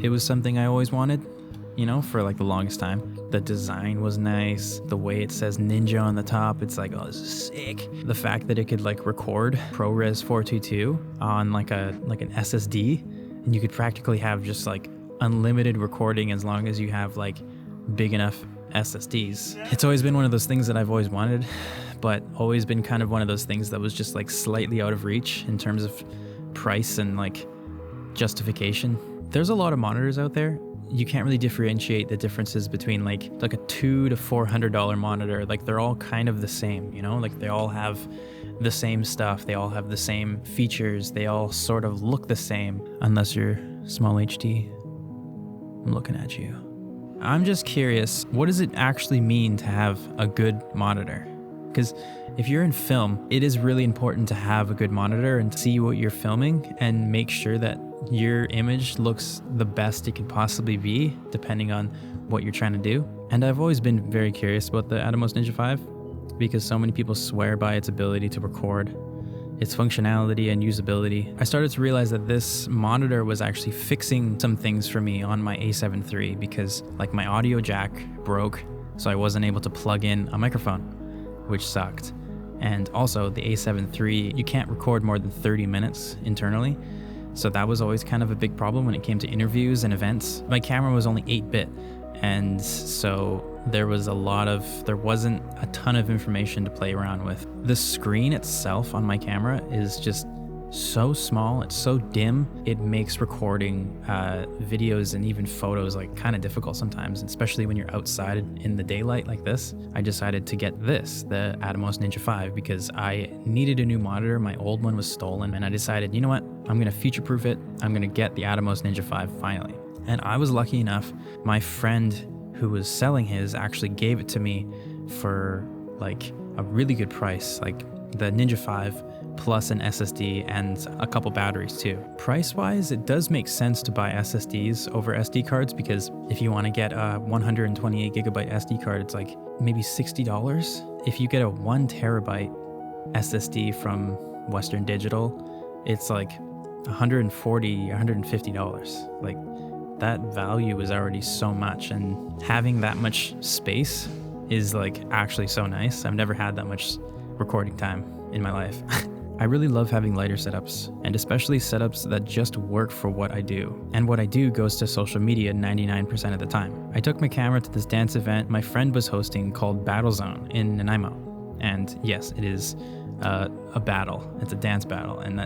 It was something I always wanted, you know, for like the longest time. The design was nice. The way it says Ninja on the top, it's like, oh, this is sick. The fact that it could like record ProRes 422 on like an SSD, and you could practically have just like unlimited recording as long as you have like big enough SSDs. It's always been one of those things that I've always wanted, but always been kind of one of those things that was just like slightly out of reach in terms of price and like justification. There's a lot of monitors out there. You can't really differentiate the differences between like a $200 to $400 monitor. Like they're all kind of the same, you know, like they all have the same stuff. They all have the same features. They all sort of look the same, unless you're small HD. I'm looking at you. I'm just curious, what does it actually mean to have a good monitor? Because if you're in film, it is really important to have a good monitor and see what you're filming and make sure that your image looks the best it could possibly be, depending on what you're trying to do. And I've always been very curious about the Atomos Ninja 5 because so many people swear by its ability to record, its functionality and usability. I started to realize that this monitor was actually fixing some things for me on my A7 III because like my audio jack broke, so I wasn't able to plug in a microphone, which sucked. And also the A7 III, you can't record more than 30 minutes internally. So that was always kind of a big problem when it came to interviews and events. My camera was only 8-bit, and so there wasn't a ton of information to play around with. The screen itself on my camera is just so small, it's so dim, it makes recording videos and even photos like kind of difficult sometimes, especially when you're outside in the daylight like this. I decided to get the Atomos Ninja 5, because I needed a new monitor. My old one was stolen, and I decided, you know what, I'm gonna future-proof it. I'm gonna get the Atomos Ninja 5 finally. And I was lucky enough, my friend who was selling his actually gave it to me for like a really good price, like the Ninja 5 plus an SSD and a couple batteries too. Price-wise, it does make sense to buy SSDs over SD cards, because if you want to get a 128 gigabyte SD card, it's like maybe $60. If you get a 1 terabyte SSD from Western Digital, it's like $140, $150. Like that value is already so much, and having that much space is like actually so nice. I've never had that much recording time in my life. I really love having lighter setups, and especially setups that just work for what I do. And what I do goes to social media 99% of the time. I took my camera to this dance event my friend was hosting called Battle Zone in Nanaimo. And yes, it is a battle. It's a dance battle, and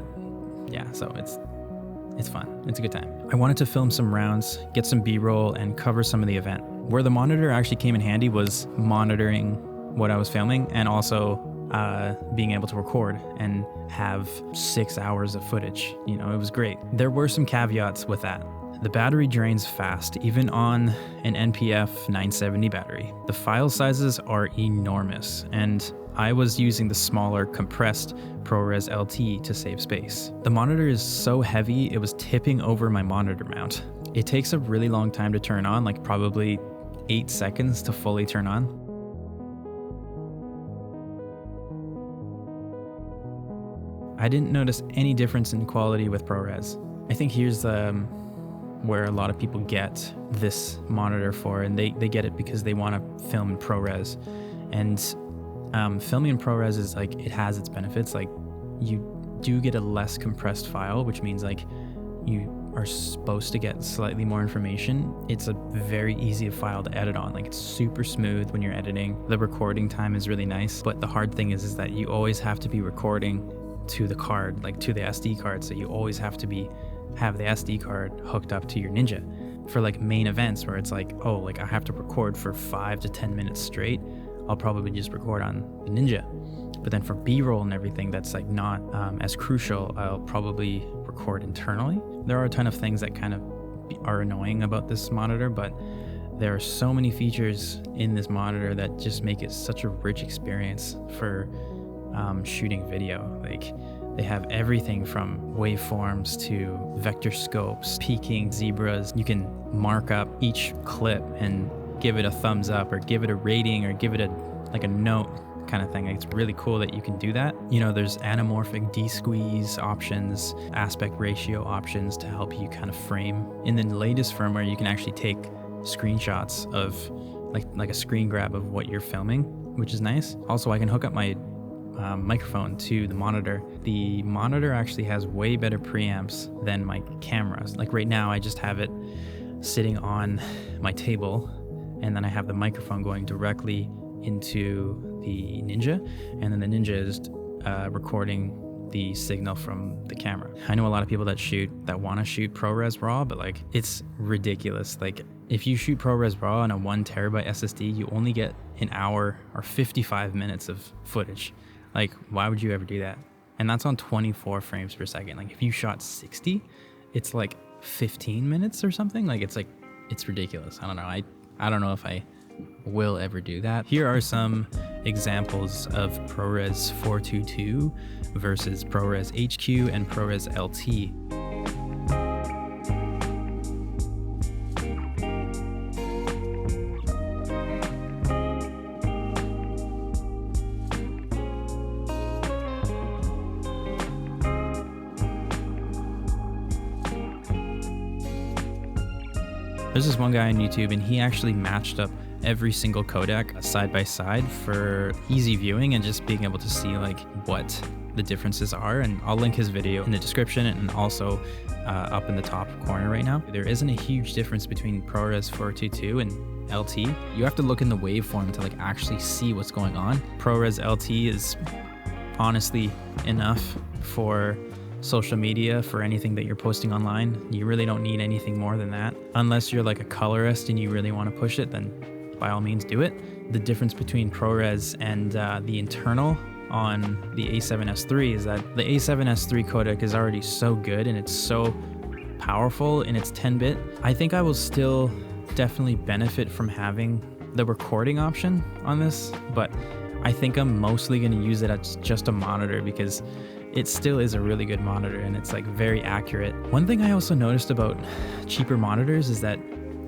so it's fun. It's a good time. I wanted to film some rounds, get some B-roll, and cover some of the event. Where the monitor actually came in handy was monitoring what I was filming, and also being able to record and have 6 hours of footage. You know, it was great. There were some caveats with that. The battery drains fast, even on an NPF 970 battery. The file sizes are enormous, and I was using the smaller compressed ProRes LT to save space. The monitor is so heavy, it was tipping over my monitor mount. It takes a really long time to turn on, like probably 8 seconds to fully turn on. I didn't notice any difference in quality with ProRes. I think here's where a lot of people get this monitor for, and they get it because they want to film in ProRes. And filming in ProRes is like, it has its benefits. Like you do get a less compressed file, which means like you are supposed to get slightly more information. It's a very easy file to edit on. Like it's super smooth when you're editing. The recording time is really nice, but the hard thing is that you always have to be recording to the card, like to the SD card. So you always have to have the SD card hooked up to your Ninja. For like main events where it's like, oh, like I have to record for 5 to 10 minutes straight, I'll probably just record on the Ninja. But then for B-roll and everything that's like not as crucial, I'll probably record internally. There are a ton of things that kind of are annoying about this monitor, but there are so many features in this monitor that just make it such a rich experience for shooting video. Like they have everything from waveforms to vector scopes, peaking, zebras. You can mark up each clip and give it a thumbs up or give it a rating or give it a note kind of thing. It's really cool that you can do that. You know, there's anamorphic de-squeeze options, aspect ratio options to help you kind of frame. In the latest firmware, you can actually take screenshots of like a screen grab of what you're filming, which is nice. Also, I can hook up my microphone to the monitor. The monitor actually has way better preamps than my cameras. Like right now, I just have it sitting on my table, and then I have the microphone going directly into the Ninja, and then the Ninja is recording the signal from the camera. I know a lot of people that want to shoot ProRes RAW, but like it's ridiculous. Like if you shoot ProRes RAW on a 1 terabyte SSD, you only get an hour or 55 minutes of footage. Like, why would you ever do that? And that's on 24 frames per second. Like if you shot 60, it's like 15 minutes or something. Like it's ridiculous. I don't know. I don't know if I will ever do that. Here are some examples of ProRes 422 versus ProRes HQ and ProRes LT. There's this one guy on YouTube, and he actually matched up every single codec side by side for easy viewing and just being able to see like what the differences are. And I'll link his video in the description and also up in the top corner right now. There isn't a huge difference between ProRes 422 and LT. You have to look in the waveform to like actually see what's going on. ProRes LT is honestly enough for social media, for anything that you're posting online. You really don't need anything more than that. Unless you're like a colorist and you really want to push it, then by all means do it. The difference between ProRes and the internal on the A7S III is that the A7S III codec is already so good and it's so powerful in its 10-bit. I think I will still definitely benefit from having the recording option on this, but I think I'm mostly going to use it as just a monitor because it still is a really good monitor and it's like very accurate. One thing I also noticed about cheaper monitors is that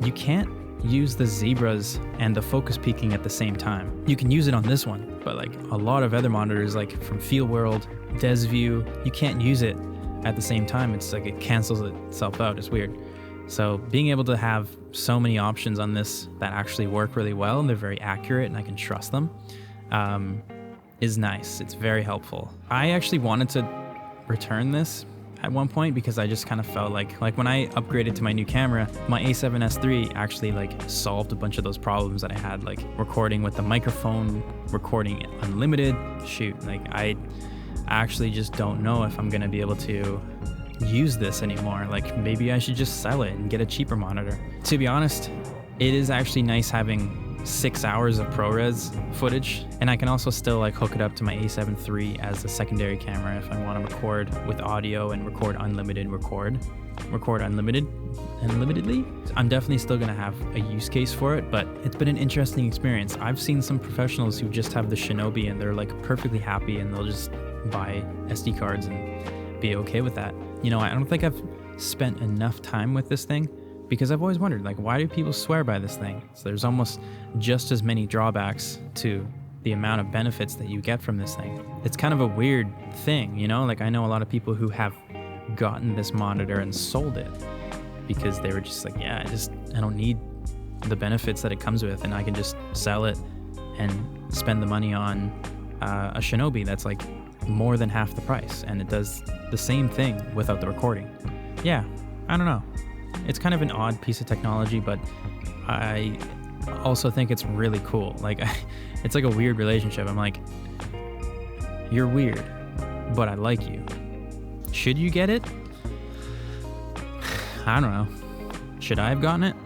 you can't use the zebras and the focus peaking at the same time. You can use it on this one, but like a lot of other monitors, like from FieldWorld, DesView, you can't use it at the same time. It's like it cancels itself out. It's weird. So being able to have so many options on this that actually work really well and they're very accurate and I can trust them, is nice. It's very helpful. I actually wanted to return this at one point because I just kind of felt like when I upgraded to my new camera, my A7S III actually like solved a bunch of those problems that I had, like recording with the microphone, recording unlimited. Shoot, like I actually just don't know if I'm gonna be able to use this anymore. Like maybe I should just sell it and get a cheaper monitor. To be honest, it is actually nice having 6 hours of ProRes footage, and I can also still like hook it up to my A7 III as a secondary camera if I want to record with audio and record unlimitedly. I'm definitely still gonna have a use case for it, but it's been an interesting experience. I've seen some professionals who just have the Shinobi and they're like perfectly happy and they'll just buy SD cards and be okay with that. You know, I don't think I've spent enough time with this thing, because I've always wondered, like, why do people swear by this thing? So there's almost just as many drawbacks to the amount of benefits that you get from this thing. It's kind of a weird thing, you know? Like, I know a lot of people who have gotten this monitor and sold it because they were just like, yeah, I don't need the benefits that it comes with, and I can just sell it and spend the money on a Shinobi that's like more than half the price, and it does the same thing without the recording. Yeah, I don't know. It's kind of an odd piece of technology, but I also think it's really cool. Like, it's like a weird relationship. I'm like, you're weird, but I like you. Should you get it? I don't know. Should I have gotten it?